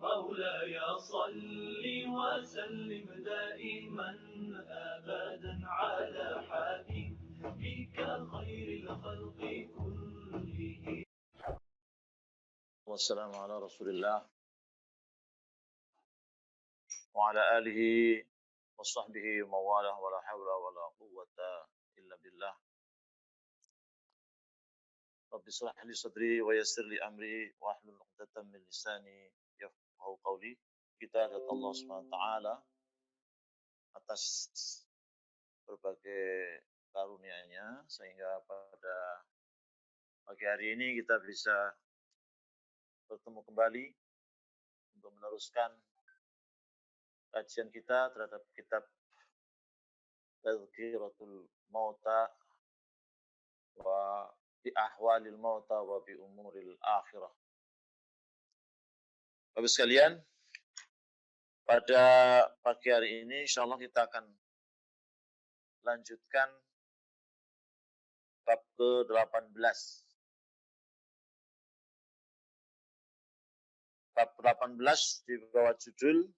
مولاي صل وسلم دائما أبدا على حبيبك خير الخلق كلهم. والسلام على رسول الله وعلى آله وصحبه ومواله ولا حول ولا قوة إلا بالله. رب اشرح لي صدري ويسر لي أمري واحلل عقدة من لساني يفقهوا قولي. Kita lihat Allah SWT atas berbagai karunia-Nya sehingga pada pagi hari ini kita bisa bertemu kembali untuk meneruskan kajian kita terhadap kitab Tazkiratul Mauta wa bi ahwalil mauta wa bi umuril akhirah. Bapak sekalian, pada pagi hari ini insyaallah kita akan lanjutkan bab ke-18. Bab 18 di bawah judul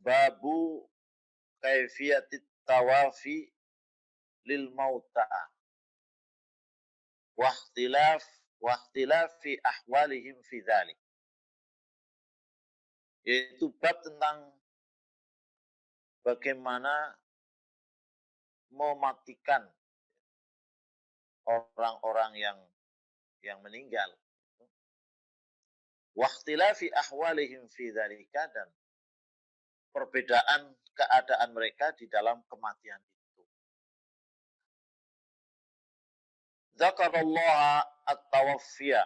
Babu Kaifiyatit Tawafi lil Mauta wa ikhtilafi ahwalihim fi dzalik. Yaitu bab tentang bagaimana mematikan orang-orang yang meninggal. Wa ikhtilafi ahwalihim fi dzalika, dan perbedaan keadaan mereka di dalam kematian itu. Dzakarallaha at-tawaffiya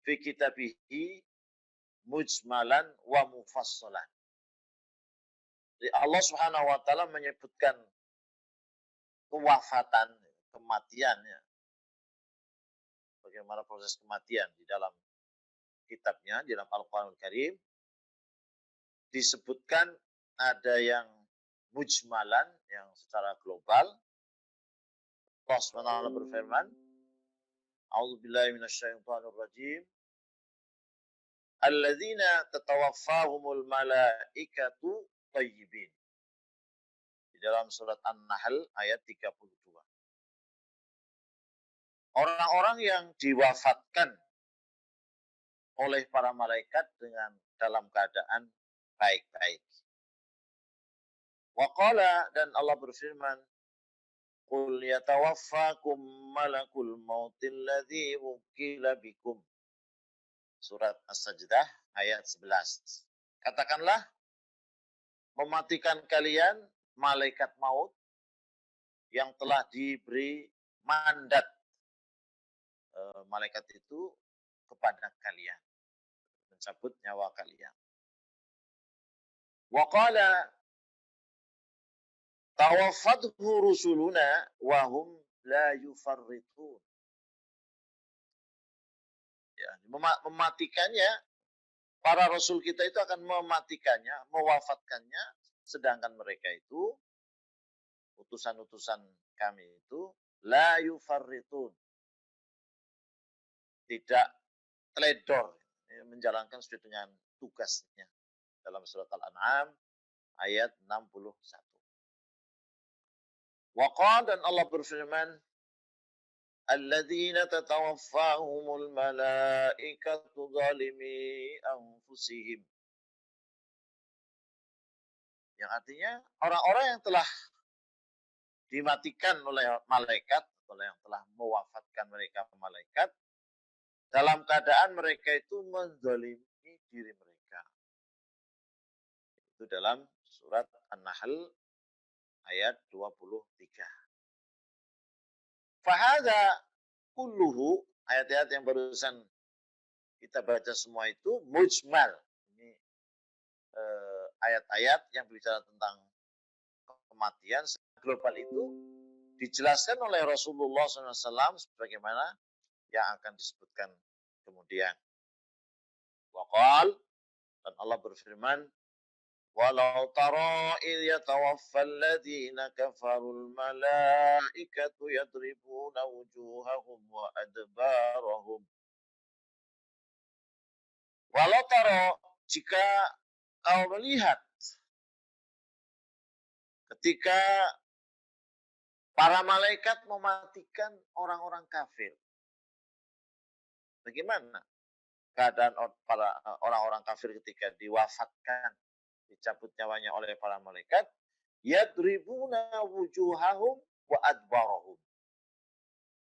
fi kitabihi mujmalan wa mufassalan. Jadi Allah Subhanahu wa taala menyebutkan kewafatan, kematiannya, bagaimana proses kematian di dalam kitabnya, di dalam Al-Qur'anul Karim. Disebutkan ada yang mujmalan, yang secara global. Allah SWT berfirman, A'udzubillahi minasyaitonir rajim. Alladzina tatawaffahumul malaikatu thayyibin. Di dalam surat An-Nahl ayat 32. Orang-orang yang diwafatkan oleh para malaikat dalam keadaan baik-baik. Wa qala, dan Allah berfirman, Qul yatawaffakum malakul mautil ladzi wukila bikum. Surat As-Sajdah ayat 11. Katakanlah, mematikan kalian malaikat maut yang telah diberi mandat malaikat itu kepada kalian, mencabut nyawa kalian. Wa qala tawaffathu rusuluna wa hum la yufarritun. Ya, mematikannya, para rasul kita itu akan mematikannya, mewafatkannya, sedangkan mereka itu, utusan-utusan kami itu, la yufarritun, tidak teledor menjalankan sesuai dengan tugasnya. Dalam surat Al-An'am ayat 61. Waqala, dan Allah berfirman, alladzina tatawaffahumul malaikatu zalimi anfusihim. Yang artinya orang-orang yang telah dimatikan oleh malaikat, atau yang telah mewafatkan mereka malaikat, dalam keadaan mereka itu menzalimi diri mereka. Itu dalam surat An-Nahl ayat 23. Fahadha kulluhu, ayat-ayat yang barusan kita baca semua itu mujmal. Ini ayat-ayat yang berbicara tentang kematian global itu dijelaskan oleh Rasulullah SAW sebagaimana yang akan disebutkan kemudian. Waqal, dan Allah berfirman, walau tara idh yatawaffal ladzina kafarul malaikatu yadribuna wujuhahum wa adbarahum Walau taro, jika kau melihat ketika para malaikat mematikan orang-orang kafir. Bagaimana keadaan para orang-orang kafir ketika diwafatkan, dicabut nyawanya oleh para malaikat? Yadribuna wujuhahum wa adbarahum.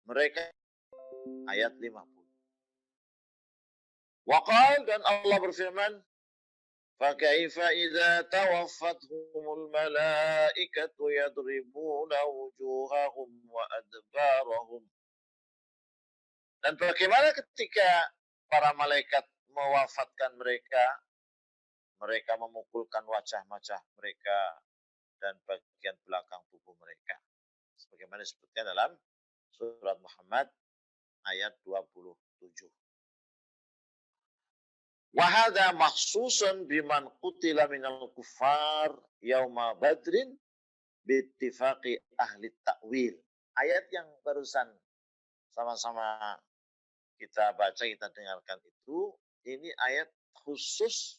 Mereka ayat 50. Waqal, dan Allah berfirman, فَكَيْفَ إِذَا تَوَفَّتْهُمُ الْمَلَائِكَةُ يَضْرِبُونَ وُجُوهَهُمْ وَأَدْبَارَهُمْ. Dan bagaimana ketika para malaikat mewafatkan mereka, mereka memukulkan wajah-wajah mereka dan bagian belakang tubuh mereka. Sebagaimana disebutkan dalam surat Muhammad ayat 27. Wahada maksusun biman qutila minal kufar yauma badrin bittifaqi ahli ta'wil. Ayat yang barusan sama-sama kita baca, kita dengarkan itu, ini ayat khusus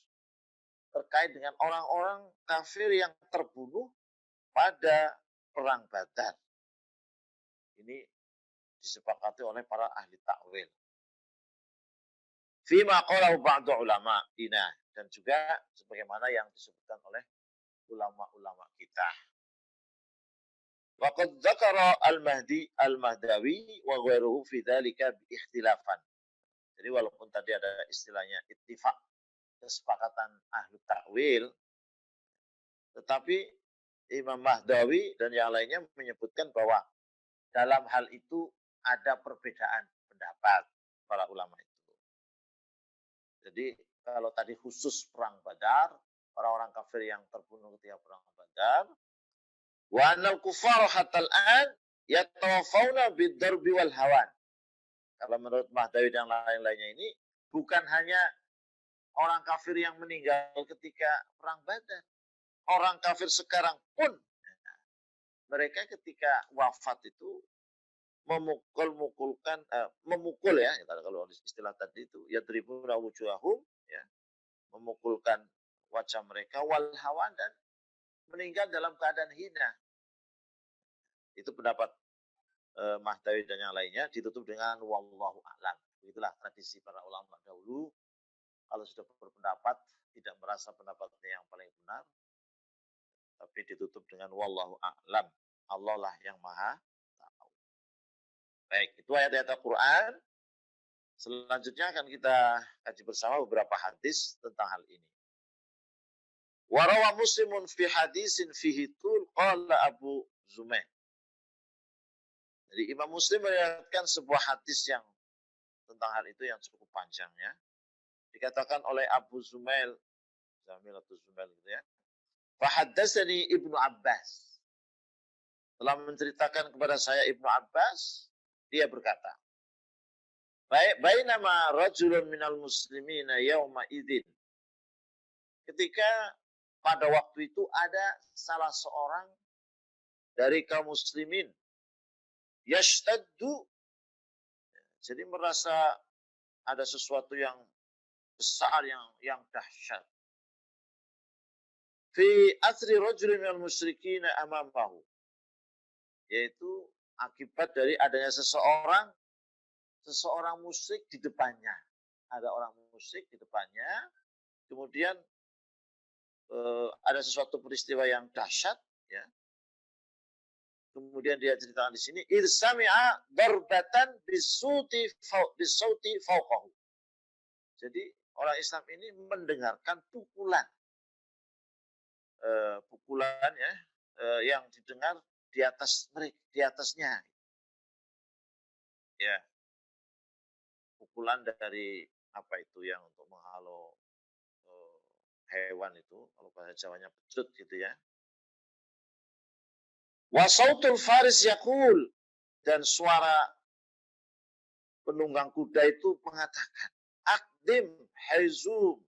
terkait dengan orang-orang kafir yang terbunuh pada perang Badar. Ini disepakati oleh para ahli ta'wil. Fima qalahu ba'du ulama ina, dan juga sebagaimana yang disebutkan oleh ulama-ulama kita. Wa qad dzakara al-Mahdawi wa ghairuhu fi dzalika bi ikhtilafan. Jadi walaupun tadi ada istilahnya ittifaq, kesepakatan ahli ta'wil, tetapi Imam Mahdawi dan yang lainnya menyebutkan bahwa dalam hal itu ada perbedaan pendapat para ulama itu. Jadi kalau tadi khusus perang Badar, orang-orang kafir yang terbunuh ketika perang Badar, wa anal kufar hatta al-an yatawaffawna bid-darbi wal hawan. Kalau menurut Mahdawi dan lain-lainnya ini bukan hanya orang kafir yang meninggal ketika perang Badar. Orang kafir sekarang pun mereka ketika wafat itu memukul ya, kalau istilah tadi itu yadribuna wujuhahum, ya, memukulkan wajah mereka, wal hawan, dan meninggal dalam keadaan hina. Itu pendapat Mahdawi dan yang lainnya, ditutup dengan wallahu a'lam. Itulah tradisi para ulama dahulu, kalau sudah berpendapat tidak merasa pendapatnya yang paling benar, tapi ditutup dengan wallahu a'lam. Allah lah yang maha tahu. Baik, itu ayat-ayat Al-Quran. Selanjutnya akan kita kaji bersama beberapa hadis tentang hal ini. Warawa Muslimun fi hadisin fihi tul qala Abu Zumail. Jadi Imam Muslim meriwayatkan sebuah hadis yang tentang hal itu yang cukup panjang, ya. Dikatakan oleh Abu Zumail, Zamil atau Zumail gitu ya. Fahaddatsani Ibnu Abbas. Telah menceritakan kepada saya Ibnu Abbas, dia berkata, bainama rajulun minal muslimina yauma idzin. Ketika pada waktu itu ada salah seorang dari kaum muslimin yashtaddu, jadi merasa ada sesuatu yang besar, yang dahsyat. Fi athri rajulin minal musyrikin amamahu, yaitu akibat dari adanya seseorang musyrik di depannya. Ada orang musyrik di depannya, kemudian ada sesuatu peristiwa yang dahsyat, ya. Kemudian dia ceritakan di sini, irsami'a darbatan bisauti fawqahu. Jadi orang Islam ini mendengarkan pukulan ya, yang didengar di atasnya, ya, pukulan dari apa itu yang untuk menghalau hewan itu, kalau bahasa Jawanya pecut gitu ya. Wa sautul faris yaqul, dan suara penunggang kuda itu mengatakan, aqdim haizum,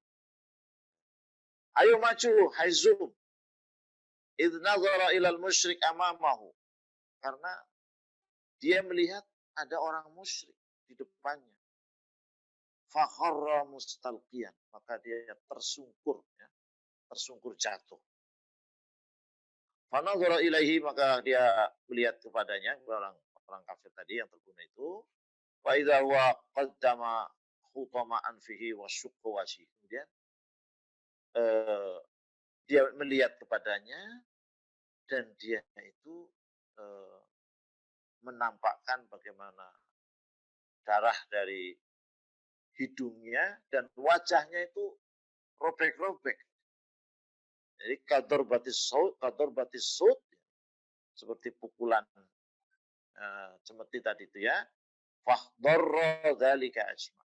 ayo maju haizum, idh nazara ilal musyrik amamahu, karena dia melihat ada orang musyrik di depannya. fakharra mustalqiyan, maka dia tersungkur, ya, tersungkur jatuh. Fanadhara ilaihi, maka dia melihat kepadanya, orang kafir tadi yang terbunuh itu. Wa idza huwa qaddama khutama anfihi wa syaqqa wajhi. Kemudian dia melihat kepadanya dan dia itu menampakkan bagaimana darah dari hidungnya dan wajahnya itu robek-robek. Jadi kador batis saut, seperti pukulan cemeti tadi itu ya. Fahdharra dzalika ajma.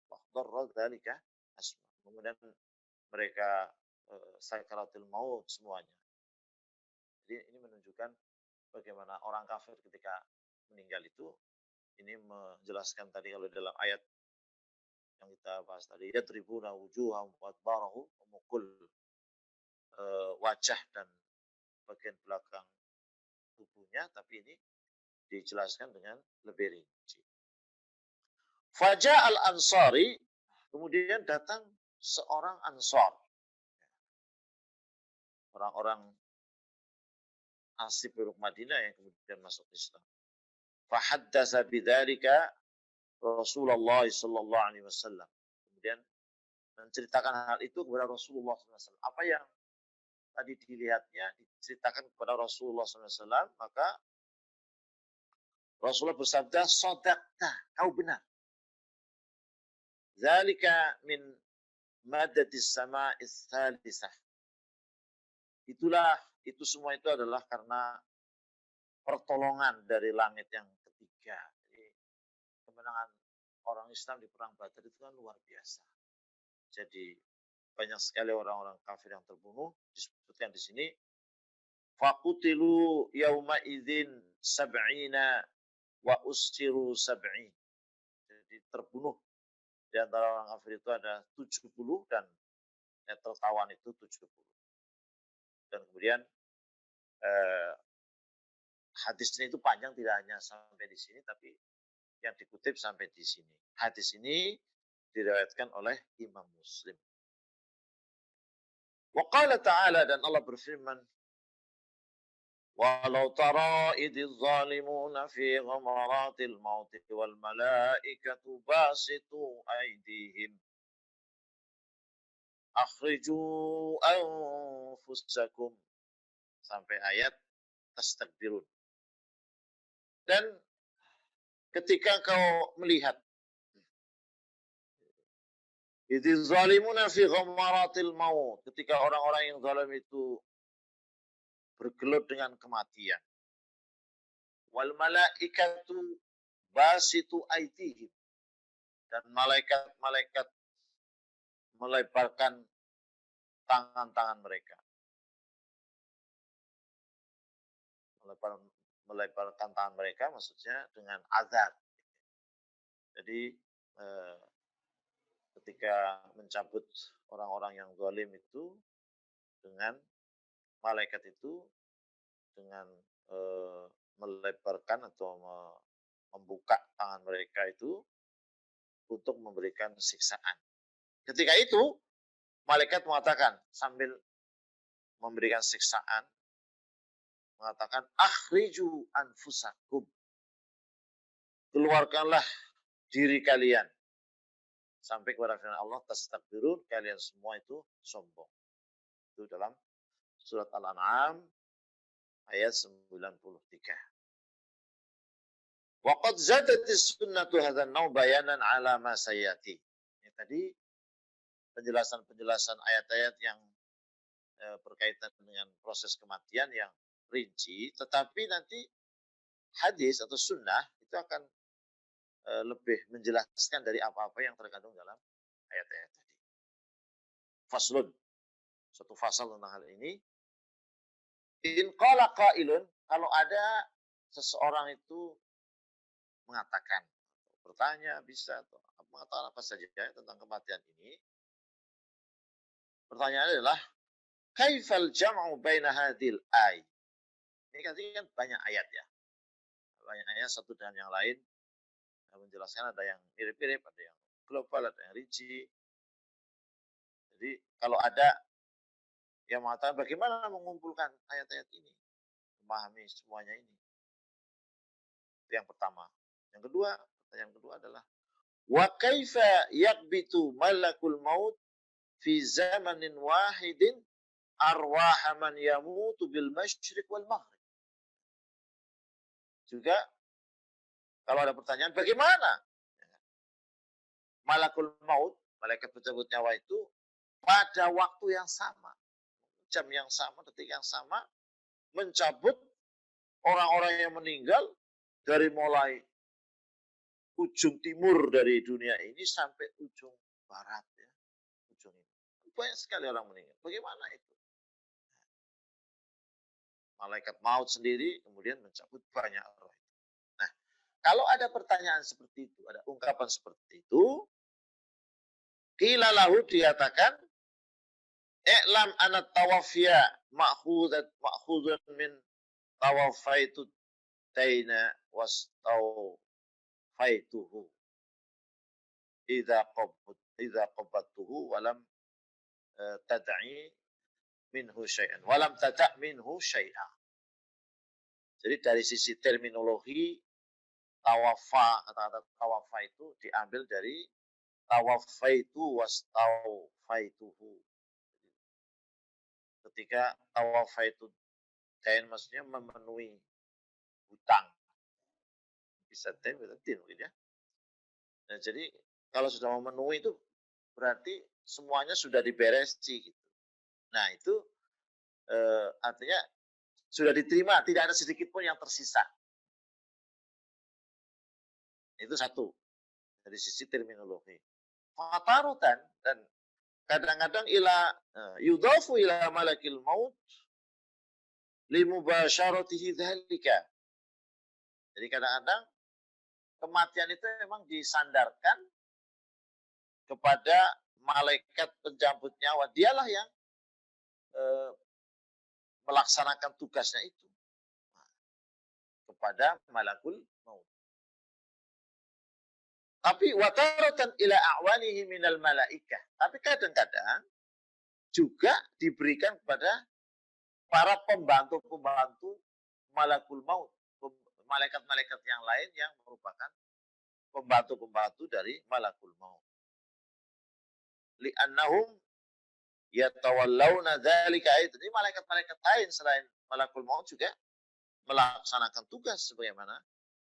Fahdharra dzalika ajma. Kemudian mereka sakaratul maut semuanya. Jadi ini menunjukkan bagaimana orang kafir ketika meninggal itu, ini menjelaskan tadi kalau dalam ayat yang kita bahas tadi, yadribuna wujuhahum wa adbarahum, memukul wajah dan bagian belakang tubuhnya, tapi ini dijelaskan dengan lebih rinci. Faja al-Ansari, kemudian datang seorang Ansar, orang-orang asli penduduk Madinah yang kemudian masuk Islam. Fahaddatsa bidzalika Rasulullah sallallahu alaihi wasallam. Kemudian menceritakan hal itu kepada Rasulullah sallallahu alaihi wasallam. Apa yang tadi dilihatnya diceritakan kepada Rasulullah sallallahu alaihi wasallam, maka Rasulullah bersabda, "Shadaqta, kau benar. Dzalika min madatis sama'is tsalisah." Itu semua itu adalah karena pertolongan dari langit yang ketiga. Jadi kemenangan orang Islam di perang Badar itu kan luar biasa. Jadi banyak sekali orang-orang kafir yang terbunuh, disebutkan di sini. Faqutilu yauma idzin sab'ina wa ustiru sab'in. Jadi terbunuh di antara orang kafir itu ada 70 dan yang tertawan itu 70. Dan kemudian hadisnya itu panjang, tidak hanya sampai di sini, tapi yang dikutip sampai di sini. Hadis ini diriwayatkan oleh Imam Muslim. Wa qala ta'ala, dan Allah berfirman, walau tara idz zalimuna fi ghamaratil maut wal malaikatu basitu aydihim akhriju anfusakum, sampai ayat tastakbirun. Dan ketika kau melihat idz zalimuna fi ghamaratil maut, ketika orang-orang yang zalim itu bergelut dengan kematian, wal malaikatu basitu aydihim, dan malaikat-malaikat melebarkan tangan-tangan mereka. Melebarkan tangan mereka maksudnya dengan azab. Jadi ketika mencabut orang-orang yang zalim itu, dengan malaikat itu dengan melebarkan atau membuka tangan mereka itu untuk memberikan siksaan. Ketika itu malaikat mengatakan sambil memberikan siksaan, mengatakan akhriju anfusakum, keluarkanlah diri kalian, sampai kepada firman Allah, tastakbirun, kalian semua itu sombong. Itu dalam surat Al-An'am ayat 93. Wa qad zadatis sunnatu hadzal naw bayanan ala ma sayati. Ini tadi penjelasan ayat-ayat yang berkaitan dengan proses kematian yang rinci, tetapi nanti hadis atau sunnah itu akan lebih menjelaskan dari apa-apa yang terkandung dalam ayat-ayat tadi. Faslun, satu fasal tentang hal ini. In qala qailun, kalau ada seseorang itu mengatakan, bertanya bisa, atau mengatakan apa saja tentang kematian ini. Pertanyaannya adalah, kaifal jam'u baina hadhil ay? Ini kan banyak ayat ya. Banyak ayat satu dan yang lain menjelaskan, ada yang mirip-mirip, ada yang global, ada yang rinci. Jadi kalau ada yang mengatakan bagaimana mengumpulkan ayat-ayat ini, memahami semuanya ini. Itu yang pertama. Yang kedua, pertanyaan kedua adalah wa kaifa yakbitu malakul maut fi zamanin wahidin arwah man yamutu bil masyriq wal maghrib. Juga kalau ada pertanyaan bagaimana malakul maut, malaikat pencabut nyawa itu pada waktu yang sama, jam yang sama, detik yang sama mencabut orang-orang yang meninggal dari mulai ujung timur dari dunia ini sampai ujung barat ya, ujung ini. Banyak sekali orang meninggal. Bagaimana itu? Malaikat maut sendiri kemudian mencabut banyak orang. Nah, kalau ada pertanyaan seperti itu, ada ungkapan seperti itu, qila lahu dikatakan, i'lam anat tawaffiya ma'khudun min tawaffaitu taina wastawafaituhu idza qabattuhu walam tad'i minhu syai'an walam tada' minhu syai'a. Jadi dari sisi terminologi tawafa, kata-kata tawafa itu diambil dari tawaffaitu wastaufaituhu. Ketika tawafaitu dain maksudnya memenuhi hutang. Bisa dain mungkin ya. Nah, jadi kalau sudah memenuhi itu berarti semuanya sudah diberesi gitu. Nah, itu artinya sudah diterima, tidak ada sedikit pun yang tersisa. Itu satu dari sisi terminologi. Fatarutan, dan kadang-kadang yudhafu ila malakil maut limubasyaratihi dzalika. Jadi kadang-kadang kematian itu memang disandarkan kepada malaikat pencabut nyawa. Dialah yang melaksanakan tugasnya itu kepada malakul maut. Tapi wataratan ila a'wanihi minal malaikah. Tapi kadang-kadang juga diberikan kepada para pembantu-pembantu malakul maut, malaikat-malaikat yang lain yang merupakan pembantu-pembantu dari malakul maut. Li'annahum yatawallawna dzalika. Jadi malaikat-malaikat lain selain malakul maut juga melaksanakan tugas sebagaimana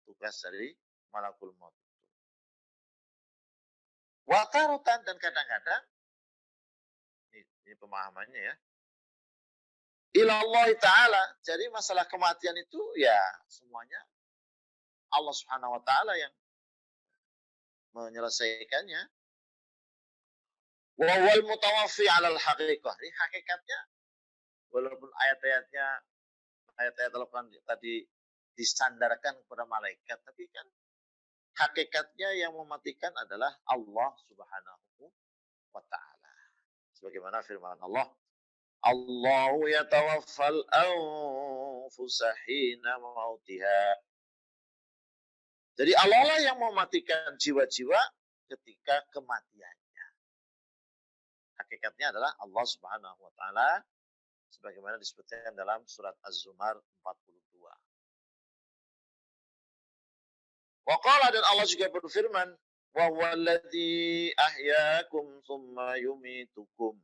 tugas dari malakul maut. Watarotan, dan kadang-kadang ini pemahamannya ya, ilallah ta'ala. Jadi masalah kematian itu ya semuanya Allah subhanahu wa ta'ala yang menyelesaikannya. Wa wal mutawaffi 'alal haqiqah. Ini hakikatnya walaupun ayat-ayat Al-Quran tadi disandarkan kepada malaikat, tapi kan hakikatnya yang mematikan adalah Allah subhanahu wa ta'ala. Sebagaimana firman Allah, Allahu yatawaffal anfusa hina mautiha. Jadi Allah lah yang mematikan jiwa-jiwa ketika kematiannya. Hakikatnya adalah Allah subhanahu wa ta'ala, sebagaimana disebutkan dalam surat Az-Zumar 42. Waqala, dan Allah juga berfirman, wa huwa alladzi ahyaakum tsumma yumitukum.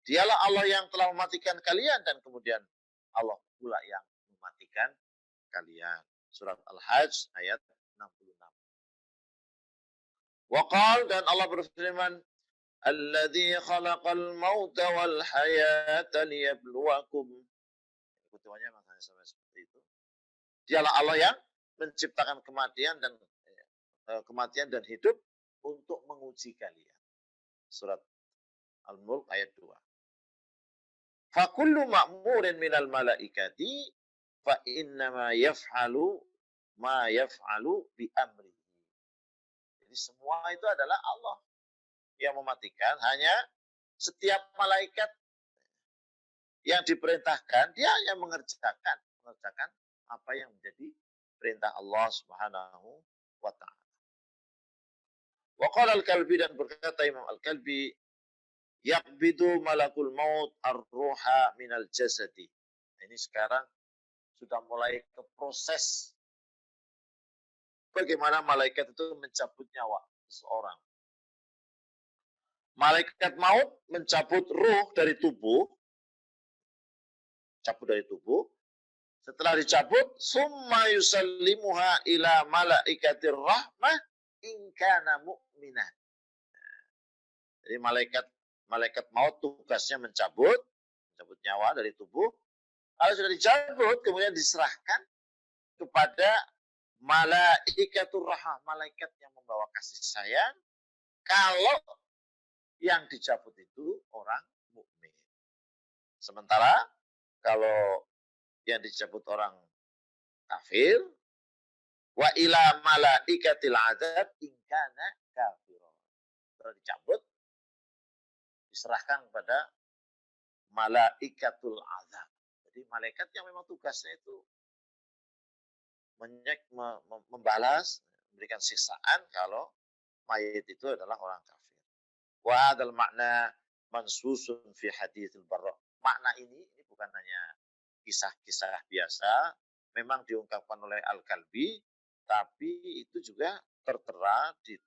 Dialah Allah yang telah mematikan kalian dan kemudian Allah pula yang mematikan kalian. Surat Al-Hajj ayat 66. Waqala, dan Allah berfirman, alladzi khalaqal mauta wal hayata liyabluwakum. Ketuanya makanya sampai seperti itu. Dialah Allah yang menciptakan kematian dan hidup untuk menguji kalian. Surat Al-Mulk ayat 2. Fa kullu ma'murin minal malaikati fa innama yaf'alu ma yaf'alu bi amri. Jadi semua itu adalah Allah yang mematikan. Hanya setiap malaikat yang diperintahkan, dia hanya mengerjakan apa yang menjadi perintah Allah subhanahu wa ta'ala. Wa qala Al-Kalbi, dan berkata Imam Al-Kalbi, yaqbidu malakul maut ar-ruha minal jasadi. Ini sekarang sudah mulai ke proses bagaimana malaikat itu mencabut nyawa seseorang. Malaikat maut mencabut ruh dari tubuh, cabut dari tubuh. Setelah dicabut, summa yusallimuha ila malaikatir rahmah in kana mu'minah. Jadi malaikat maut tugasnya mencabut nyawa dari tubuh. Kalau sudah dicabut, kemudian diserahkan kepada malaikatur rahmah, malaikat yang membawa kasih sayang. Kalau yang dicabut itu orang mukmin. Sementara kalau yang dicabut orang kafir, wa ila malaikatil azab in kana kafir. Kalau dicabut, diserahkan kepada malaikatul azab. Jadi malaikat yang memang tugasnya itu membalas, memberikan siksaan kalau mayit itu adalah orang kafir. Wa hadzal makna mansusun fi haditsil Barra. Makna ini bukan hanya kisah-kisah biasa, memang diungkapkan oleh Al-Kalbi, tapi itu juga tertera di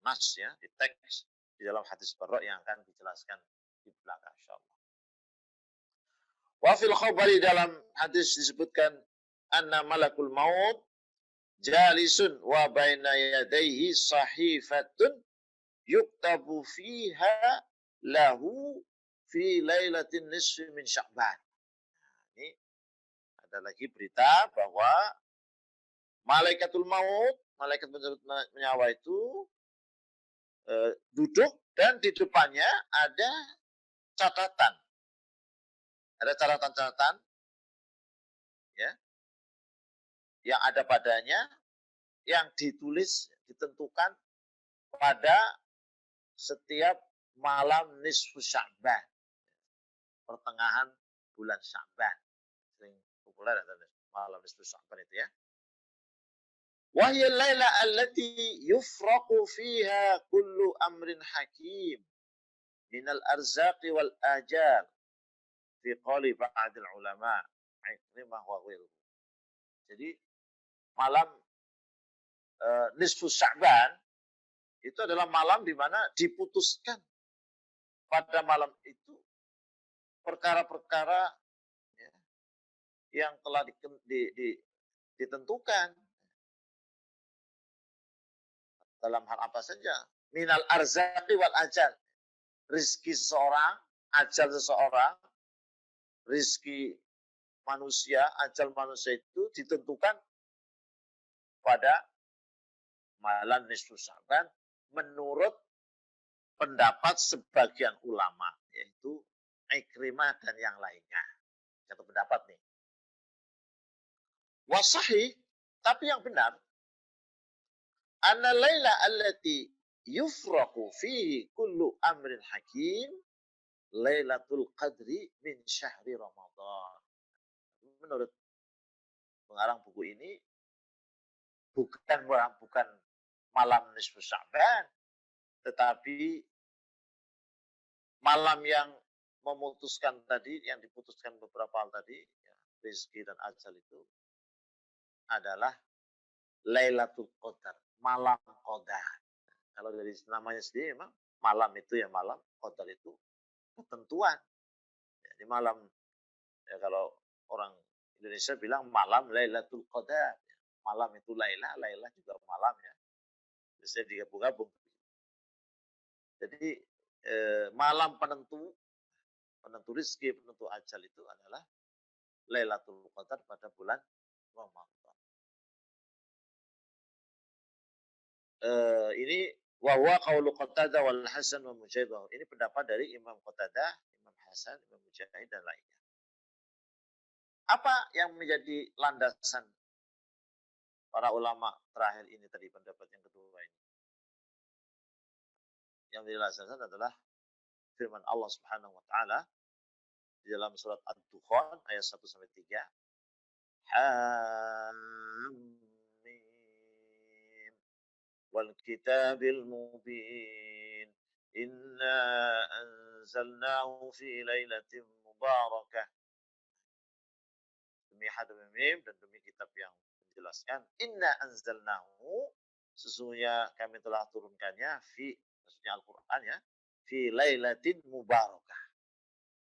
nas ya, di teks di dalam hadis Barra yang akan dijelaskan di belakang insyaallah. Wa fil khabari, dalam hadis disebutkan anna malakul maut jalisun wa baina yadayhi sahifatun yuktabu fiha lahu fi lailatin nisfi min Sya'ban. Ini ada lagi berita bahwa malaikatul maut, malaikat pencabut nyawa itu duduk dan di depannya ada catatan. Ada catatan-catatan ya, yang ada padanya, yang ditulis, ditentukan pada setiap malam nisfu Sya'ban, pertengahan bulan Sya'ban. Sering populer malam nisfu Sya'ban itu ya. Wa hiya al-laila allati yufraqu fiha kullu amrin hakim minal arzaqi wal ajal fi qali ba'dil ulama. Jadi malam nisfu Sya'ban itu adalah malam di mana diputuskan pada malam itu perkara-perkara ya, yang telah ditentukan dalam hal apa saja. Minal arzaqi wal ajal. Rizki seseorang, ajal seseorang, rizki manusia, ajal manusia itu ditentukan pada malam nisfu Sya'ban menurut pendapat sebagian ulama, yaitu Ikrimah dan yang lainnya. Satu pendapat nih. Wasahih, tapi yang benar, anna laila allati yufraqu fihi kullu amrin hakim Lailatul Qadri min syahri Ramadan. Menurut pengarang buku ini, bukan malam nisfu Sya'ban, tetapi malam yang memutuskan tadi, yang diputuskan beberapa hal tadi, ya, rezeki dan ajal itu adalah Lailatul Qadar, malam Qadar. Kalau dari namanya sendiri memang malam itu ya malam, Qadar itu ketentuan. Jadi malam, ya kalau orang Indonesia bilang malam Lailatul Qadar. Malam itu Laila, Laila juga malam ya. Bisa digabung-gabung. Jadi malam penentu rezeki, penentu ajal itu adalah Lailatul Qadar pada bulan Ramadan. Ini wa qaulu Qatadah wal Hasan wa Mujahid. Ini pendapat dari Imam Qatadah, Imam Hasan, Imam Mujahid dan lainnya. Apa yang menjadi landasan para ulama terakhir ini tadi, pendapat yang kedua ini? Yang menjadi landasan adalah firman Allah Subhanahu wa taala di dalam surat Ad-Dukhan ayat 1 sampai 3. Hamim. wal kitabil mubin. Inna anzalnahu fi lailatin mubarakah. Demi Hadamim dan demi kitab yang menjelaskan. Inna anzalnahu, sesungguhnya kami telah turunkannya fi, maksudnya Al-Quran ya, fi lailatin mubarakah,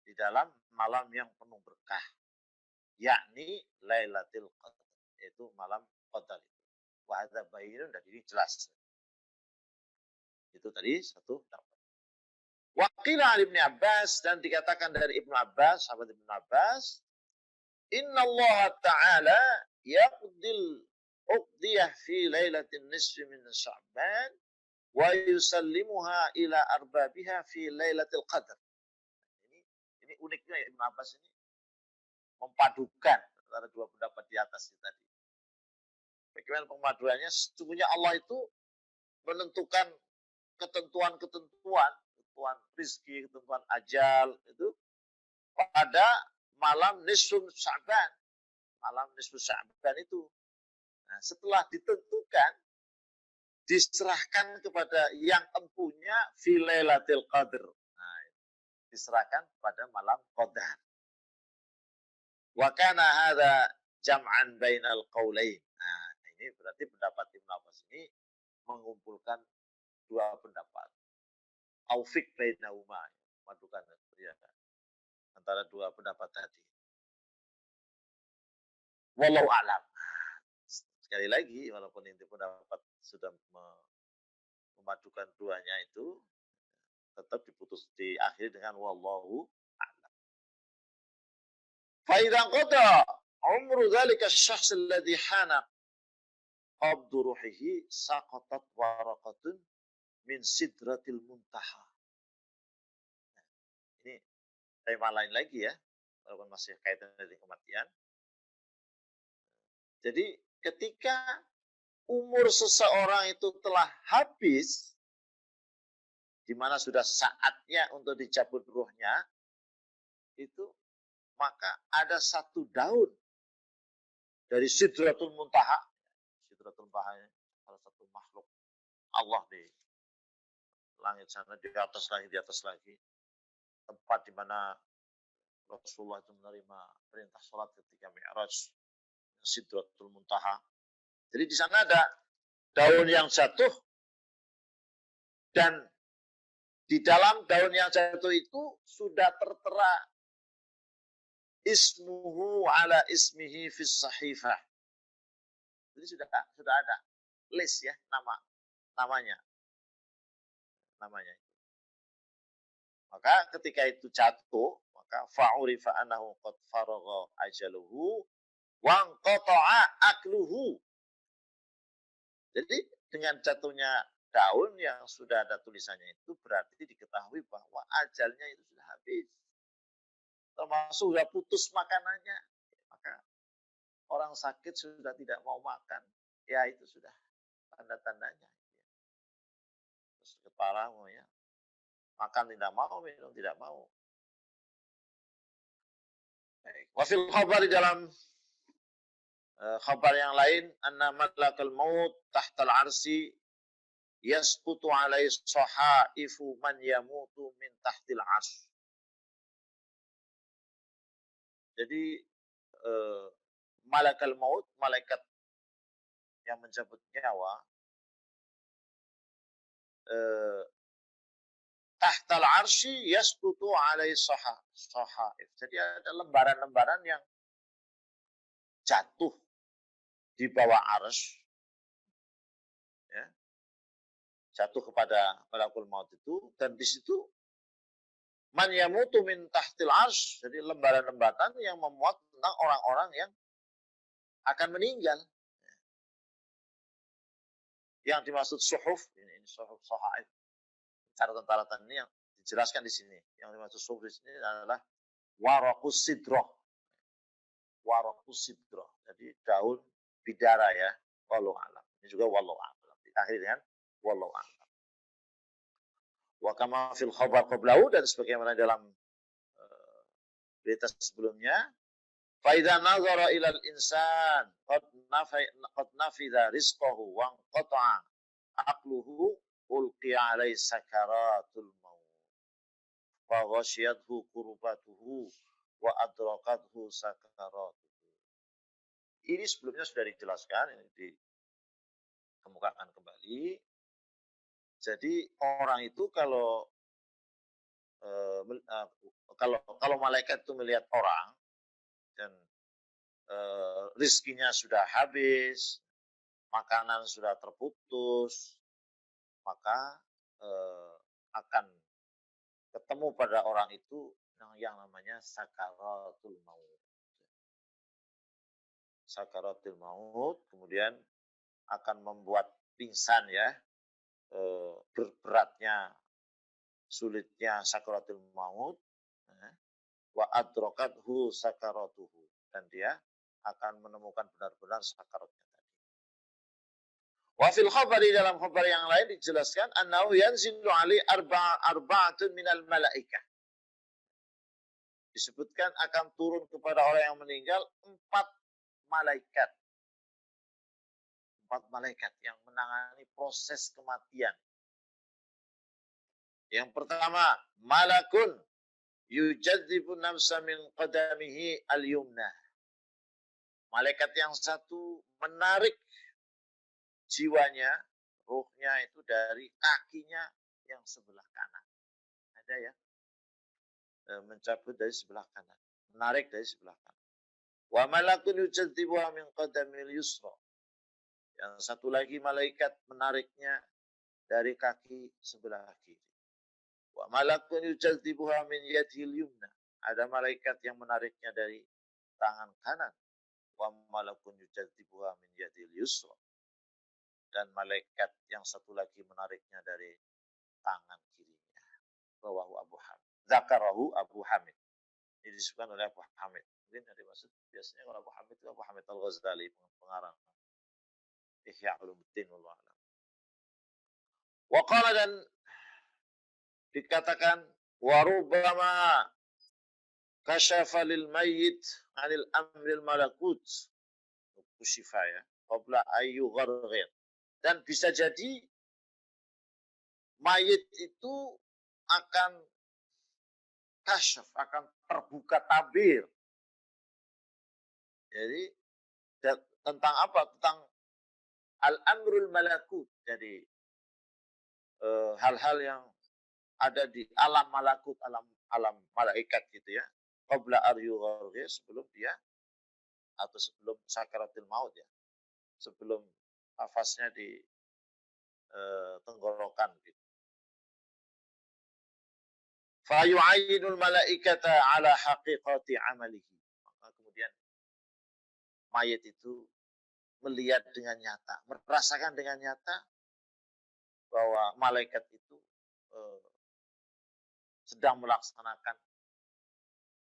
di dalam malam yang penuh berkah, yakni Lailatul Qadar, yaitu malam Qadar itu. Wa hadza bayyinun, dan ini jelas. Itu tadi satu dapat. Wa qila Ibnu Abbas, dan dikatakan dari Ibnu Abbas, sahabat Ibnu Abbas, Inna Allah Ta'ala yaqdil uqdiyah fi lailatin nisfi min Sya'ban wa yusallimuha ila arbabiha fi lailatul qadar. Ini uniknya ya, Ibnu Abbas ini memadukan antara dua pendapat di atas itu tadi. Bagaimana pemaduannya? Sesungguhnya Allah itu menentukan ketentuan rezeki, ketentuan ajal itu pada malam nisfu Sya'ban. Malam nisfu Sya'ban itu. Nah, setelah ditentukan, diserahkan kepada yang empunya fi lailatul qadar. Nah, diserahkan pada malam Qadar. Wa kana hadza jam'an bainal qaulain. Nah, ini berarti pendapat Ibnu Abbas ini mengumpulkan dua pendapat. Taufik bainahuma, madukan ya, antara dua pendapat tadi. Wallahu a'lam. Sekali lagi, walaupun inti pendapat sudah memadukan duanya itu, tetap diputus di akhir dengan wallahu a'lam. Fa idza qada umru dzalika asy-syakhs alladhi hana qabdu ruhihi saqatat waraqatun min sidratil muntaha. Nah, ini tema lain lagi ya, walaupun masih kaitan dengan kematian. Jadi ketika umur seseorang itu telah habis, di mana sudah saatnya untuk dicabut ruhnya, itu maka ada satu daun dari Sidratul Muntaha. Sidratul Muntaha salah satu makhluk Allah di langit sana, di atas lagi, tempat di mana Rasulullah itu menerima perintah sholat ketika Mi'raj, Sidratul Muntaha. Jadi di sana ada daun yang jatuh, dan di dalam daun yang jatuh itu sudah tertera ismuhu ala ismihi fis sahifah. Jadi sudah ada list ya, namanya. Maka ketika itu jatuh, maka fa'urifa annahu qad faragha ajaluhu wa anqata'a akluhu. Jadi dengan jatuhnya daun yang sudah ada tulisannya itu berarti diketahui bahwa ajalnya itu sudah habis. Termasuk sudah putus makanannya. Maka orang sakit sudah tidak mau makan. Ya itu sudah tanda-tandanya. Terus kepala ya. Makan tidak mau, minum tidak mau. Wafil khabar, dalam khabar yang lain, anna malakal maut tahtal arsi yasqutu alaihi sahaifu man yamutu min tahtil ars. Jadi malakal maut, malaikat yang mencabut nyawa, tahtal arsy yasqutu alaihi sahaif. Jadi ada lembaran-lembaran yang jatuh di bawah arsy, ya, jatuh kepada malakul maut itu, dan di situ man yamutu min tahtil arsy, jadi lembaran-lembaran yang memuat tentang orang-orang yang akan meninggal. Yang dimaksud suhuf, ini suhuf sahaif, catatan-catatan ini yang dijelaskan di sini. Yang dimaksud suhuf di sini adalah waraqus sidroh. Waraqus sidroh. Jadi daun bidara ya. Wallahu a'lam. Ini juga wallahu a'lam. Diakhiri dengan wallahu a'lam. Wa kama fil khabar qablahu, dan sebagaimana dalam berita sebelumnya, fa idza nazara ila al-insan qad nafidha rizqahu wa qata'a aqluhu ulqiya alaihi sakaratul maut fa ghasyiyathu kurbatuhu wa adrakathu sakaratuhu. Ini sebelumnya sudah dijelaskan, ini dikemukakan kembali. Jadi orang itu kalau kalau malaikat itu melihat orang dan rizkinya sudah habis, makanan sudah terputus, maka akan ketemu pada orang itu yang namanya sakaratul maut. Sakaratul maut kemudian akan membuat pingsan ya, beratnya, sulitnya sakaratul maut, wa adrakathu sakaratuhu, dan dia akan menemukan benar-benar sakaratnya tadi. Wa fil khabari, dalam khabar yang lain dijelaskan annahu yanzilu ali arba'atun minal malaikah. Disebutkan akan turun kepada orang yang meninggal 4 malaikat. 4 malaikat yang menangani proses kematian. Yang pertama, malakun yujadzibu nafsa min qadamihi al-yumna. Malaikat yang satu menarik jiwanya, ruhnya itu dari kakinya yang sebelah kanan. Ada ya, mencabut dari sebelah kanan, menarik dari sebelah kanan. Wa malakun yujadzibuha min qadamil yusra. Yang satu lagi malaikat menariknya dari kaki sebelah kiri. Wa malakun yujadzibuha min yadil yumna. Ada malaikat yang menariknya dari tangan kanan. Wa malakun yujadzibuha min yadil yusra. Dan malaikat yang satu lagi menariknya dari tangan kirinya. Rawahu Abu Hamid. Zakarahu Abu Hamid. Ini disebutkan oleh Abu Hamid. Mungkin yang dimaksud biasanya kalau Abu Hamid itu Abu Hamid Al-Ghazali, pengarang Ihya Ulumuddin wallahu a'lam. Wa qala, dan dikatakan warubama kasyafa lil mayyit 'anil amril malakut kusyifa ya qabla ayu gharghir. Dan bisa jadi mayit itu akan kasyaf, akan terbuka tabir. Jadi tentang apa? Tentang al-amrul malakut. Jadi hal-hal yang ada di alam malakut, alam malaikat gitu ya. Qabla aryu gharghir, sebelum dia atau sebelum sakaratul maut ya. Sebelum nafasnya di tenggorokan gitu. Fa yu'ayyinul malaikata ala haqiqati amalihi. Maka kemudian mayit itu melihat dengan nyata, merasakan dengan nyata bahwa malaikat itu sedang melaksanakan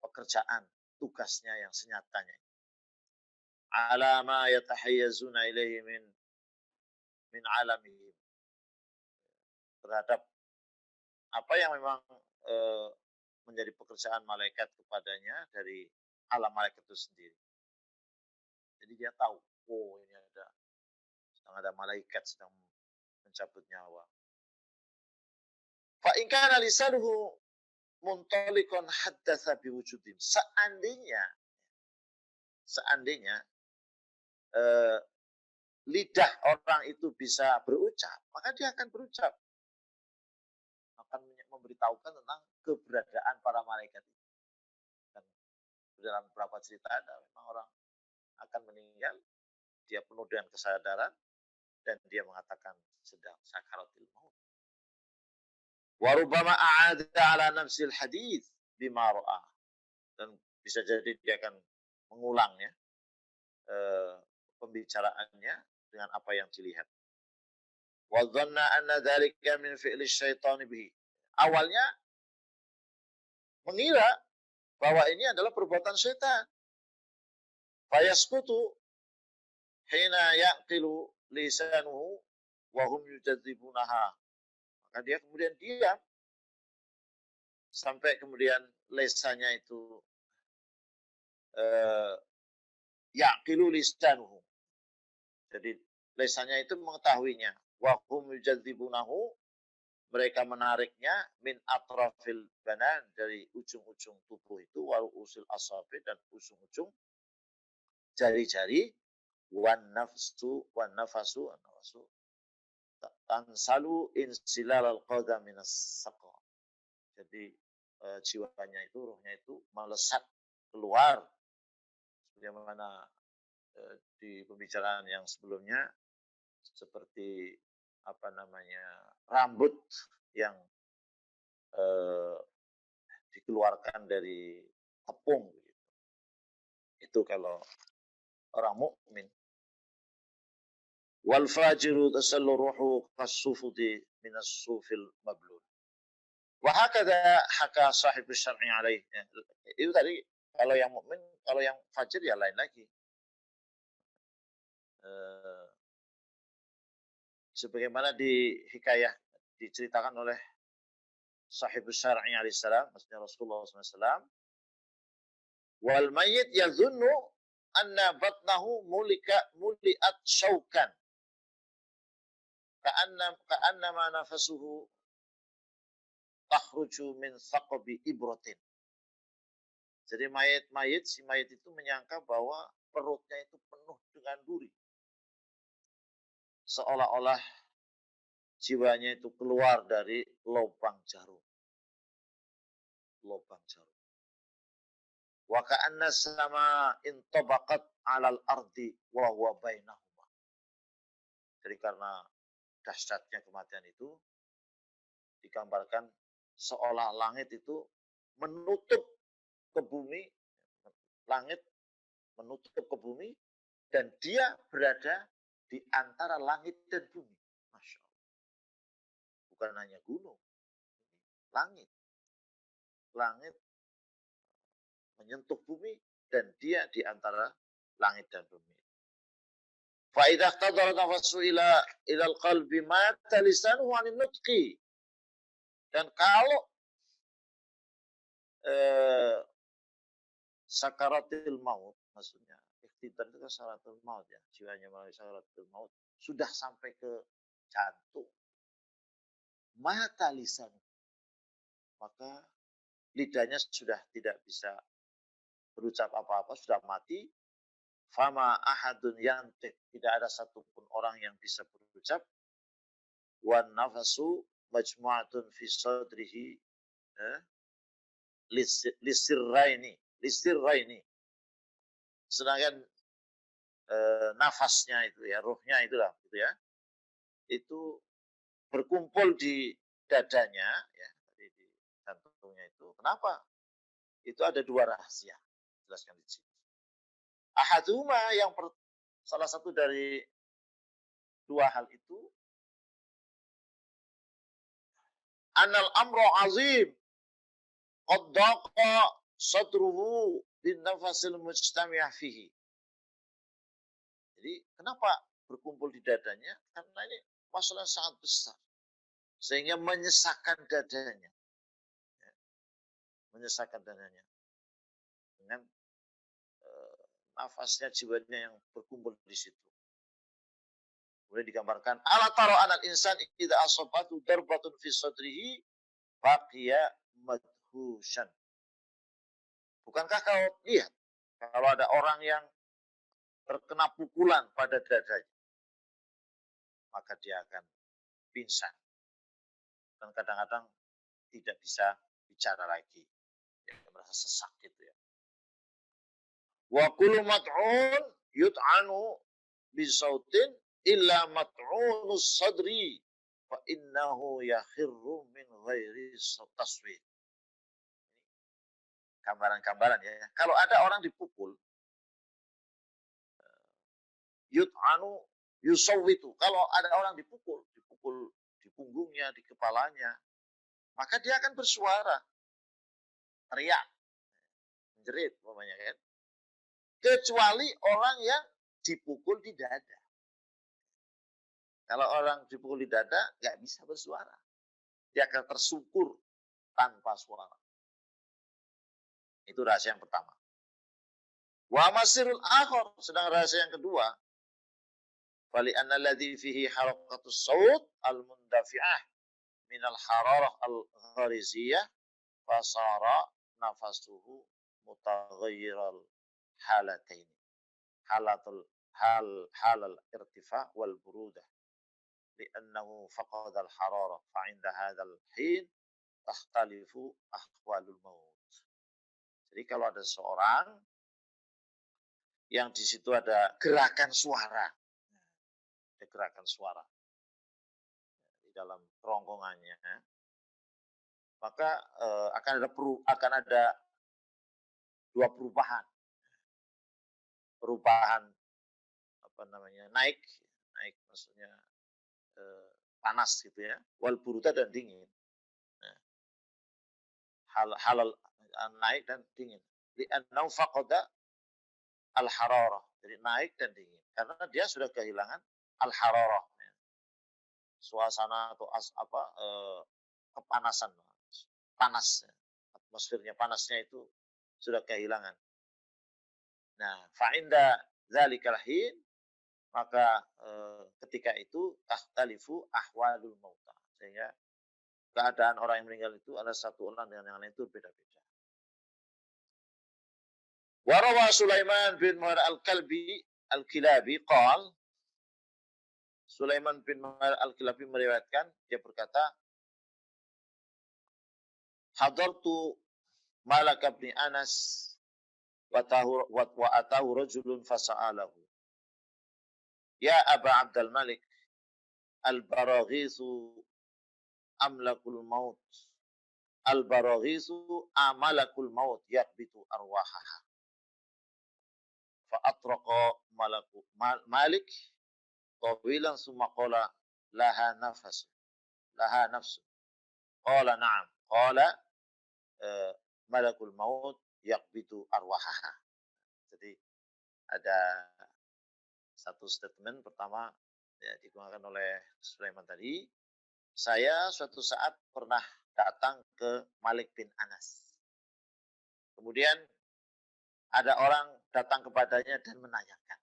pekerjaan tugasnya yang senyatanya. Ala ma yatahayyazuna ilaihi min alamihi. Terhadap apa yang memang menjadi pekerjaan malaikat kepadanya dari alam malaikat itu sendiri. Jadi dia tahu, oh ini sedang ada malaikat sedang mencabut nyawa. Fa in kana lisanuhu muntaliqan haddatsa biwujudin. Seandainya lidah orang itu bisa berucap, maka dia akan berucap, akan memberitahukan tentang keberadaan para malaikat itu. Dan dalam beberapa cerita ada memang orang akan meninggal, dia penuh dengan kesadaran dan dia mengatakan sedang sakaratul maut. Wa rubbama a'ada 'ala nafsil hadits bima ra'a. Dan bisa jadi dia akan mengulang ya pembicaraannya dengan apa yang dilihat. Wa dhanna anna dzalika min fi'li syaitan bihi. Awalnya mengira bahwa ini adalah perbuatan syaitan. Fayasqutu hina yaqilu lisanuhu wa hum yujadzibunaha. Maka dia kemudian diam sampai kemudian lesannya itu yaqilu lisanuhu. Jadi lesannya itu mengetahuinya, wa hum yujadzibunahu, mereka menariknya min atrafil banan, dari ujung-ujung tubuh itu, wal usul asabi, dan ujung-ujung jari-jari, wan nafasu tansalu insilal al-qadam minas saqa. Jadi jiwanya itu, ruhnya itu melesat keluar, sebagaimana di pembicaraan yang sebelumnya, seperti rambut yang dikeluarkan dari tepung. Itu kalau orang mukmin. Wal fajiru tasallu ruhu kasufudi minas sufil mablul. Wa hakadha haka sahib syar'i alaih. Itu tadi kalau yang mukmin, kalau yang fajir ya lain lagi. Sebagaimana di hikayah diceritakan oleh sahib syar'i alaihi salam, maksudnya Rasulullah SAW, wal mayyit yazunnu anna batnahu muliat syaukan ka'annama nafasuhu takhruju min thaqbi ibratin. Jadi si mayit itu menyangka bahwa perutnya itu penuh dengan duri, seolah-olah jiwanya itu keluar dari lubang jarum. Wa ka'anna sama intabaqat 'alal ardi wa huwa bainahuma. Jadi karena dahsyatnya kematian itu, digambarkan seolah langit itu menutup ke bumi, langit menutup ke bumi, dan dia berada di antara langit dan bumi. Masya Allah. Bukan hanya gunung, langit. Langit menyentuh bumi, dan dia di antara langit dan bumi. Fa idza ihtadara nafasu ila al-qalbi mata lisanuhu 'anil nutqi. Dan kalau sakaratul maut, maksudnya ikhtitar itu sakaratul maut ya, jiwanya melalui sakaratul maut, sudah sampai ke jantung, mata lisan, maka lidahnya sudah tidak bisa berucap apa-apa, sudah mati. Fama ahadun yantiq, tidak ada satupun orang yang bisa berucap. Wan nafasu majmu'atun fi sadrihi lisirraini. Sedangkan nafasnya itu ya, ruhnya itulah gitu ya, itu berkumpul di dadanya ya, di jantungnya itu. Kenapa? Itu ada dua rahasia, jelaskan di sini. Ahaduma, salah satu dari dua hal itu, anal amro azim qad daqa sadruhu bin nafasil mujtami'ah fihi. Jadi kenapa berkumpul di dadanya? Karena ini masalah sangat besar, sehingga menyesakkan dadanya. Menyesakkan dadanya dengan nafasnya, jiwanya yang berkumpul di situ. Kemudian digambarkan, ala taro anal insan idza asabatu darbatun fi sadrihi baqiya madhushan. Bukankah kau lihat kalau ada orang yang terkena pukulan pada dadanya, maka dia akan pingsan dan kadang-kadang tidak bisa bicara lagi, ya, merasa sesak gitu ya. Wa kullu mat'un yut'anu bisautin illa mat'unus sadri fa innahu yakhirru min ghairi taswir. Gambaran-gambaran ya. Kalau ada orang dipukul, yut'anu yusawwitu. Kalau ada orang dipukul di punggungnya, di kepalanya, maka dia akan bersuara, teriak, menjerit umpamanya kan. Kecuali orang yang dipukul di dada. Kalau orang dipukul di dada, nggak bisa bersuara. Dia akan tersungkur tanpa suara. Itu rahasia yang pertama. Wa masirul akhir, sedang rahasia yang kedua, فلأن الذي فيه حركة الصوت المندفعة من الحرارة الغريزية فصار نفسه متغير الحالتين حال الارتفاع والبرودة لأنه فقد الحرارة فعند هذا الحين تختلف أحوال الموت. Jadi kalau ada seorang yang di situ ada gerakan suara, di dalam kerongkongannya, maka akan ada dua perubahan naik maksudnya panas gitu ya, wal buruda dan dingin. Nah, halal naik dan dingin. Li'annahu faqada al-hararah. Jadi naik dan dingin karena dia sudah kehilangan al-hararah. Suasana atau kepanasan, panas, atmosfernya panasnya itu sudah kehilangan. Nah, fa'inda dzalikal hin, maka ketika itu takhtalifu ahwalul mauta, sehingga keadaan orang yang meninggal itu ada satu orang dengan yang lain itu beda-beda. Wa rawa Sulaiman bin Muhammad al-Kilabi qala, Sulaiman bin Muhammad al-Kilabi meriwayatkan, dia berkata, hadartu Malik bin Anas wa atahu rajulun fasa'alahu, ya Aba Abdul Malik, al-baraghisu amlakul maut, al-baraghisu amalakul maut yakbitu arwahaha. Fa'atraqa Malik tawilan summa qala laha nafsu. Qala na'am. Qala malakul maut yakbitu arwahaha. Jadi ada satu statement pertama ya, digunakan oleh Sulaiman tadi. Saya suatu saat pernah datang ke Malik bin Anas. Kemudian ada orang datang kepadanya dan menanyakan.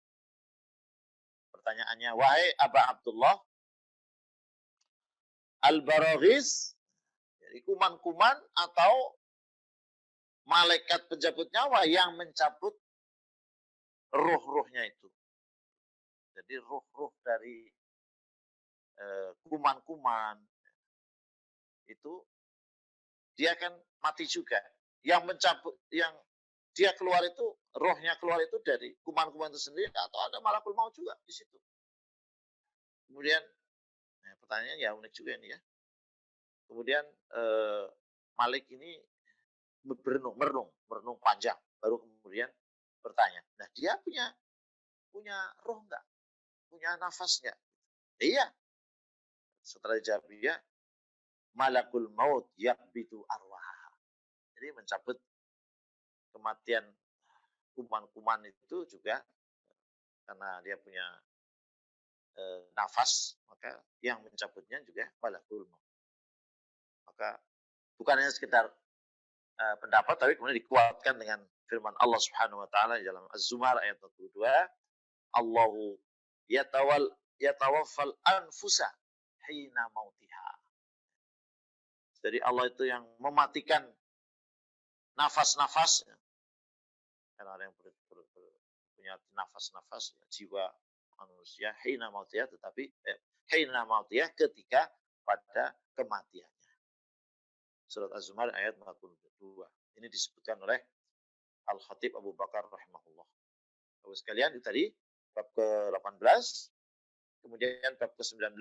Pertanyaannya, wahai Aba Abdullah, al-baraghis, jadi kuman-kuman atau malaikat penjabut nyawa yang mencabut ruh-ruhnya itu. Jadi ruh-ruh dari kuman-kuman itu dia akan mati juga. Yang mencabut, yang dia keluar itu, rohnya keluar itu dari kuman-kuman itu sendiri atau ada malakul maut juga di situ. Kemudian pertanyaannya ya unik juga ini ya. Kemudian Malik ini merenung panjang, baru kemudian bertanya. Nah, dia punya roh enggak? Punya nafas enggak? Iya. Setelah dijawab dia, malakul maut yakbitu arwah. Jadi mencabut kematian kuman-kuman itu juga karena dia punya nafas, maka yang mencabutnya juga malakul maut. Maka bukan hanya sekedar pendapat, tapi kemudian dikuatkan dengan firman Allah Subhanahu wa taala di dalam Az-Zumar ayat 42, Allahu yatawaffal anfusa hina mautiha. Jadi Allah itu yang mematikan nafas-nafas, karena ada yang punya nafas-nafas jiwa manusia hina mautiha, tetapi hina mautiha ketika pada kematiannya. Surat Az-Zumar ayat 42. Ini disebutkan oleh Al-Khatib Abu Bakar rahimahullah. Bapak sekalian, itu tadi bab ke-18. Kemudian bab ke-19,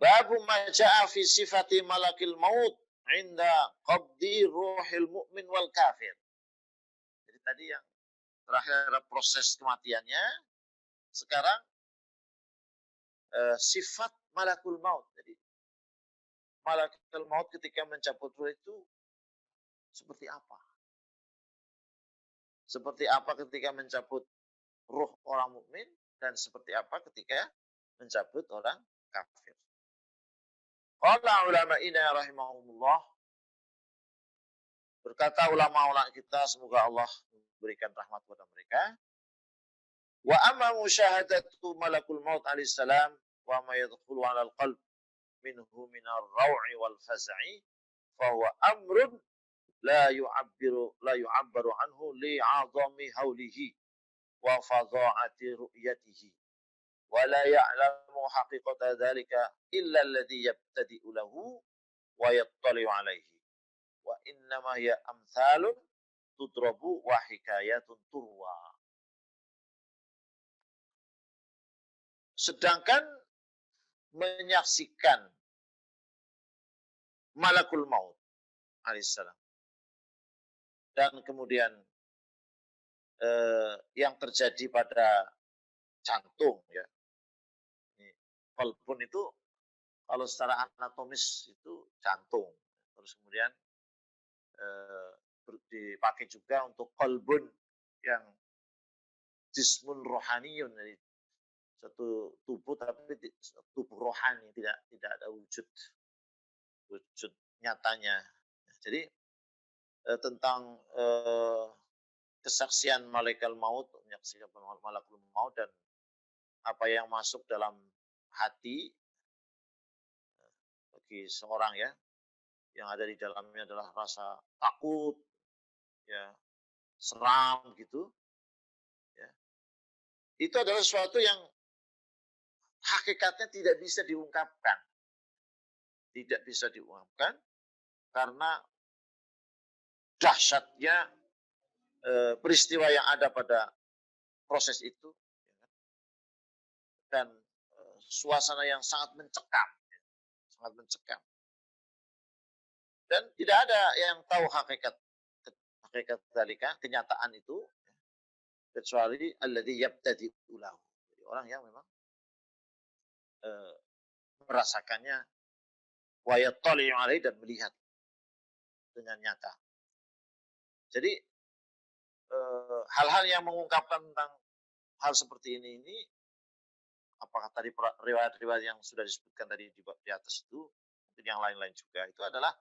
babu ma ja'a fi sifati malakil maut inda qabdi ruhil mu'min wal kafir. Jadi tadi yang terakhir adalah proses kematiannya. Sekarang sifat malakul maut. Jadi malakul maut ketika mencabut ruh itu seperti apa? Seperti apa ketika mencabut ruh orang mukmin dan seperti apa ketika mencabut orang kafir. Qala ulama'ina rahimahumullah, berkata ulama-ulama kita, semoga Allah memberikan rahmat kepada mereka, Wa amma musyahadatu malakul maut alaihi salam wa ma yadkhulu 'ala al-qalb minhu min ar-raw'i wal faz'i fa huwa amrun la yu'abbaru anhu li'azami haulihi wa fadha'ati ru'yatihi wa la ya'lamu haqiqata dzalika illa alladhi yabtadi'u lahu wa yattali'u 'alaihi wa innama hiya amsalun tudrabu wa hikayatun turwa. Sedangkan menyaksikan malakul maut alaihissalam dan kemudian yang terjadi pada jantung ya. Kolbun itu kalau secara anatomis itu jantung. Terus kemudian dipakai juga untuk kolbun yang jismun rohaniyun, jadi satu tubuh tapi tubuh rohani, tidak ada wujud nyatanya. Jadi tentang kesaksian malaikat maut, menyaksikan malakul maut dan apa yang masuk dalam hati bagi seorang ya, yang ada di dalamnya adalah rasa takut, ya, seram gitu, ya. Itu adalah sesuatu yang hakikatnya tidak bisa diungkapkan. Tidak bisa diungkapkan karena dahsyatnya peristiwa yang ada pada proses itu dan suasana yang sangat mencekam, dan tidak ada yang tahu hakikat dzalika, kenyataan itu, kecuali alladzi yabtadi'u lahu, orang yang memang merasakannya, wa yattali'u 'alaihi, dan melihat dengan nyata. Jadi hal-hal yang mengungkapkan tentang hal seperti ini apakah tadi riwayat-riwayat yang sudah disebutkan tadi di atas itu, mungkin yang lain-lain juga, itu adalah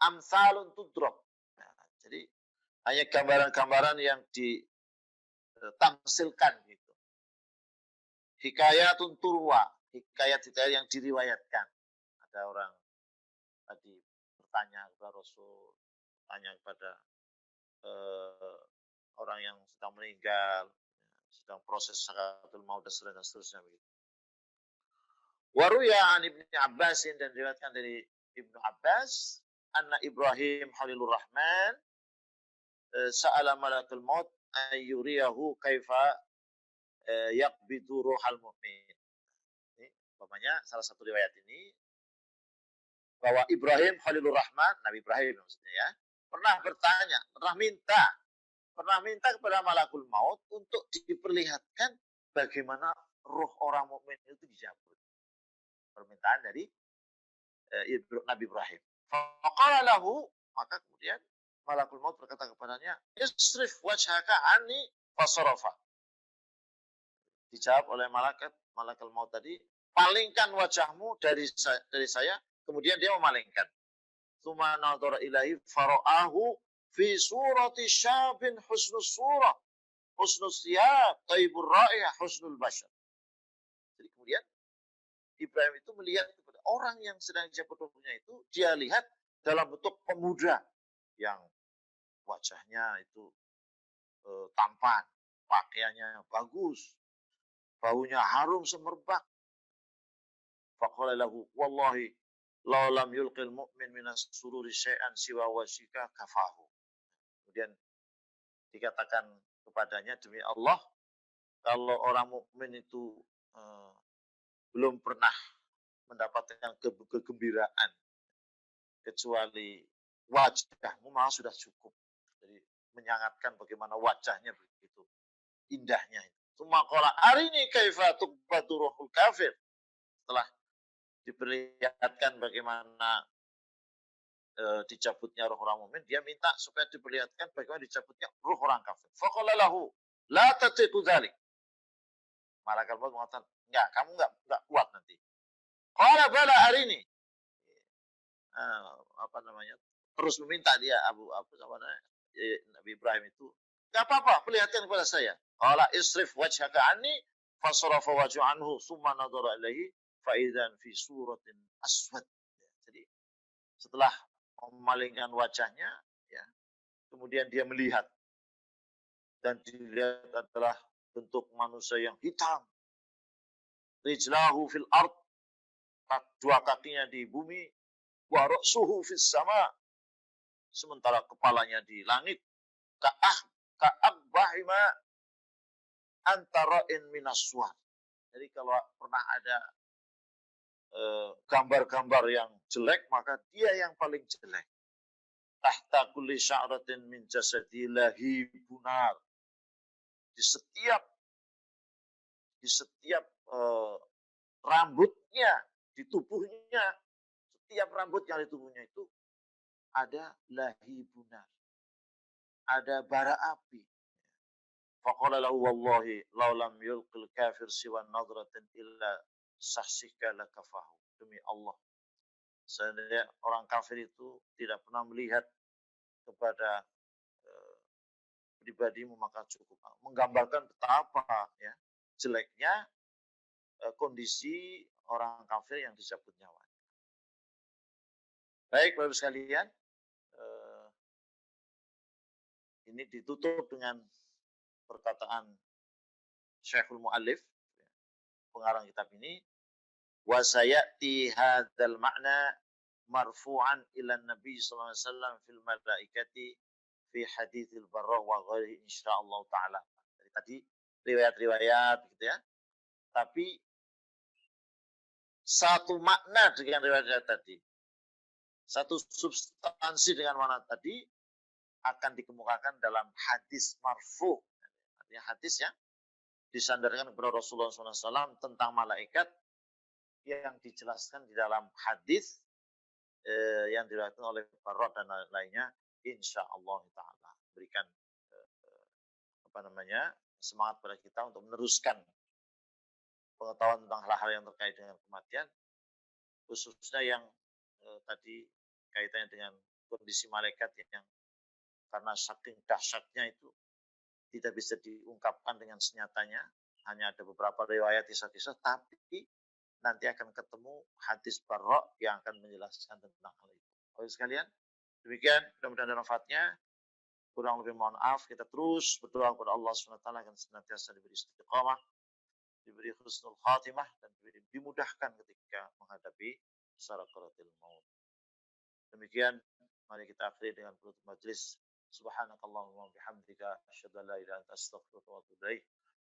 amsalun tudrok. Nah, jadi hanya gambaran-gambaran yang ditamsilkan gitu. Hikayatun turwa, hikayat yang diriwayatkan. Ada orang tadi bertanya kepada Rasul, bertanya kepada orang yang sedang meninggal, sedang proses sakaratul maut dan seterusnya begitu. Waruya an Ibnu Abbas, dan diriwayatkan dari Ibnu Abbas, anna Ibrahim Khalilur Rahman sa'ala malakul maut ayyuriyahu kaifa yaqbidu ruhal mu'min. Ini umpamanya salah satu riwayat ini bahwa Ibrahim Khalilur Rahman, Nabi Ibrahim maksudnya ya, pernah bertanya, pernah minta kepada malakul maut untuk diperlihatkan bagaimana ruh orang mukmin itu dicabut. Permintaan dari Nabi Ibrahim. Faqala lahu, maka kemudian malakul maut berkata kepadanya, isrif wajhaka anni fasarafa. Dijawab oleh malakul maut tadi, palingkan wajahmu dari saya, kemudian dia memalingkan. Tsumma nadhara ilaihi fara'ahu fi surati syabin husnus surah, husnus siyab, thayyibur ra'iyah, husnul bashar. Jadi kemudian Ibrahim itu melihat kepada orang yang sedang dicabut ruhnya itu, dia lihat dalam bentuk pemuda yang wajahnya itu tampan, pakaiannya bagus, baunya harum semerbak. Faqala lahu wallahi law lam yulqil mu'min minas sururi syai'an siwa wajhika kafahu. Kemudian dikatakan kepadanya, demi Allah, kalau orang mukmin itu belum pernah mendapatkan kegembiraan kecuali wajahmu, malah sudah cukup. Jadi menyangatkan bagaimana wajahnya begitu indahnya. Tsumma qala arini kaifa tuqbatu ruhul kafir. Setelah diperlihatkan bagaimana dicabutnya roh orang mukmin, dia minta supaya diperlihatkan bagaimana dicabutnya roh orang kafir. Faqala lahu la tatiqu dzalik. Malaikat maut mengatakan, enggak, kamu enggak kuat nanti. Qala bala arini. Terus meminta dia Nabi Ibrahim itu, enggak apa-apa, perlihatkan kepada saya. Qala isrif wajhaka anni fasarafa wajhu anhu summa nadhara ilaihi fa idzan fi suratin aswad. Jadi setelah memalingkan wajahnya, ya, kemudian dia melihat dan dilihat adalah bentuk manusia yang hitam. Rijlahu fil ard, dua kakinya di bumi, wa ra'suhu fis sama, sementara kepalanya di langit. Ka'akbahima antara'in minas suar. Jadi kalau pernah ada gambar-gambar yang jelek, maka dia yang paling jelek. Tahta kulli sya'ratin min jasadillahi bunar. Di setiap rambutnya di tubuhnya, setiap rambut yang di tubuhnya itu ada lahibunar, ada bara api. Faqala lahu wallahi law lam yulqil kafir siwa nadratin illa sahsika lakafahu. Demi Allah, seandainya orang kafir itu tidak pernah melihat kepada pribadimu, maka cukup menggambarkan betapa, ya, jeleknya kondisi orang kafir yang dicabut nyawanya. Baik, Bapak sekalian, ini ditutup dengan perkataan Syekhul Mu'allif, pengarang kitab ini, wa sayati hadzal ma'na marfu'an ila Nabi sallallahu alaihi wasallam fil malaikati fi haditsil Barrah wa ghairi insyaallah taala. Jadi tadi riwayat-riwayat gitu ya. Tapi satu makna dengan riwayat tadi, satu substansi dengan makna tadi akan dikemukakan dalam hadis marfu. Artinya hadis yang disandarkan kepada Rasulullah SAW tentang malaikat yang dijelaskan di dalam hadis yang diriwayatkan oleh Barrah dan lainnya, insyaallah taala berikan semangat pada kita untuk meneruskan pengetahuan tentang hal-hal yang terkait dengan kematian, khususnya yang tadi kaitannya dengan kondisi malaikat yang karena saking dahsyatnya itu tidak bisa diungkapkan dengan senyatanya, hanya ada beberapa riwayat kisah-kisah, tapi nanti akan ketemu hadis Barrah yang akan menjelaskan tentang hal itu. Bapak sekalian, demikian, mudah-mudahan ada manfaatnya. Kurang lebih mohon maaf, kita terus berdoa kepada Allah SWT akan senantiasa diberi istiqamah, diberi husnul khatimah, dan dimudahkan ketika menghadapi sakaratul maut. Demikian, mari kita akhiri dengan penutup majelis. Subhanakallahumma bihamdika asyhadu an la ilaha illa anta astaghfiruka wa atubu ilaik.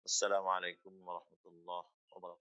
Wassalamualaikum warahmatullahi wabarakatuh.